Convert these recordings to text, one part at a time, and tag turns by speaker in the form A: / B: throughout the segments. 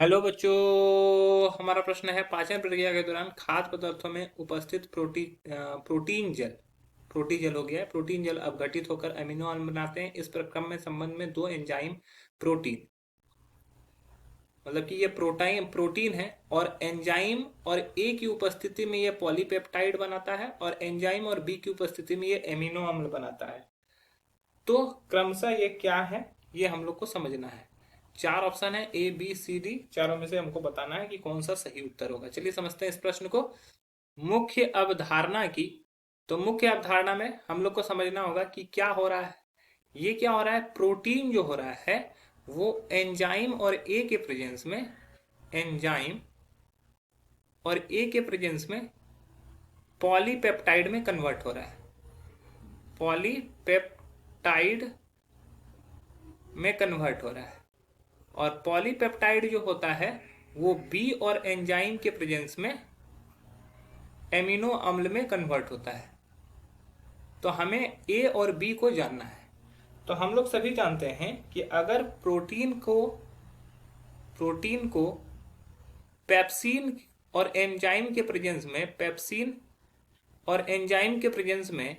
A: Hello बच्चों। हमारा प्रश्न है पाचन प्रक्रिया के दौरान खाद्य पदार्थों में उपस्थित प्रोटीन जल हो गया है। प्रोटीन जल अपघटित होकर अमीनो अम्ल बनाते हैं। इस प्रक्रम में संबंध में दो एंजाइम प्रोटीन, मतलब कि ये प्रोटीन प्रोटीन है और एंजाइम, और ए की उपस्थिति में ये पॉलीपेप्टाइड बनाता है और एंजाइम और बी की उपस्थिति में ये एमिनो अम्ल बनाता है। तो क्रमशः ये क्या है, ये हम लोग को समझना है। चार ऑप्शन है, ए बी सी डी, चारों में से हमको बताना है कि कौन सा सही उत्तर होगा। चलिए समझते हैं इस प्रश्न को। मुख्य अवधारणा की, तो मुख्य अवधारणा में हम लोग को समझना होगा कि क्या हो रहा है। ये क्या हो रहा है, प्रोटीन जो हो रहा है वो एंजाइम और ए के प्रेजेंस में, एंजाइम और ए के प्रेजेंस में पॉलीपेप्टाइड में कन्वर्ट हो रहा है। पॉलीपेप्टाइड में कन्वर्ट हो रहा है। और पॉलीपेप्टाइड जो होता है वो बी और एंजाइम के प्रेजेंस में एमिनो अम्ल में कन्वर्ट होता है। तो हमें ए और बी को जानना है। तो हम लोग सभी जानते हैं कि अगर प्रोटीन को पेप्सिन और एंजाइम के प्रेजेंस में, पेप्सिन और एंजाइम के प्रेजेंस में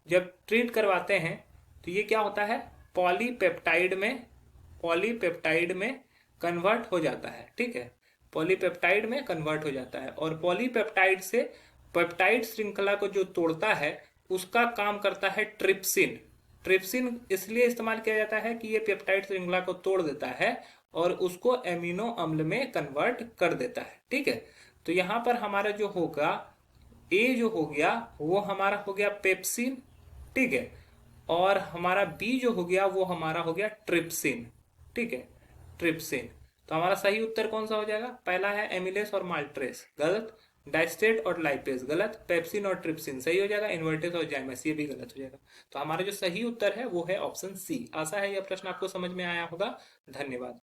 A: जब ट्रीट करवाते हैं तो ये क्या होता है, पॉलीपेप्टाइड में कन्वर्ट हो जाता है। ठीक है, पॉलीपेप्टाइड में कन्वर्ट हो जाता है और पॉलीपेप्टाइड से पेप्टाइड श्रृंखला को जो तोड़ता है उसका काम करता है ट्रिप्सिन। ट्रिप्सिन इसलिए इस्तेमाल किया जाता है कि ये पेप्टाइड श्रृंखला को तोड़ देता है और उसको एमिनो अम्ल में कन्वर्ट कर देता है। ठीक है, तो यहां पर हमारा जो होगा, ए जो हो गया वो हमारा हो गया पेप्सिन। ठीक है, और हमारा बी जो हो गया वो हमारा हो गया ट्रिप्सिन। ठीक है, ट्रिप्सिन। तो हमारा सही उत्तर कौन सा हो जाएगा, पहला है एमिलेस और माल्ट्रेस, गलत। डाइस्टेट और लाइपेज, गलत। पेप्सिन और ट्रिप्सिन सही हो जाएगा। इन्वर्टेस और जाइमस ये भी गलत हो जाएगा। तो हमारा जो सही उत्तर है वो है ऑप्शन सी। आशा है यह प्रश्न आपको समझ में आया होगा। धन्यवाद।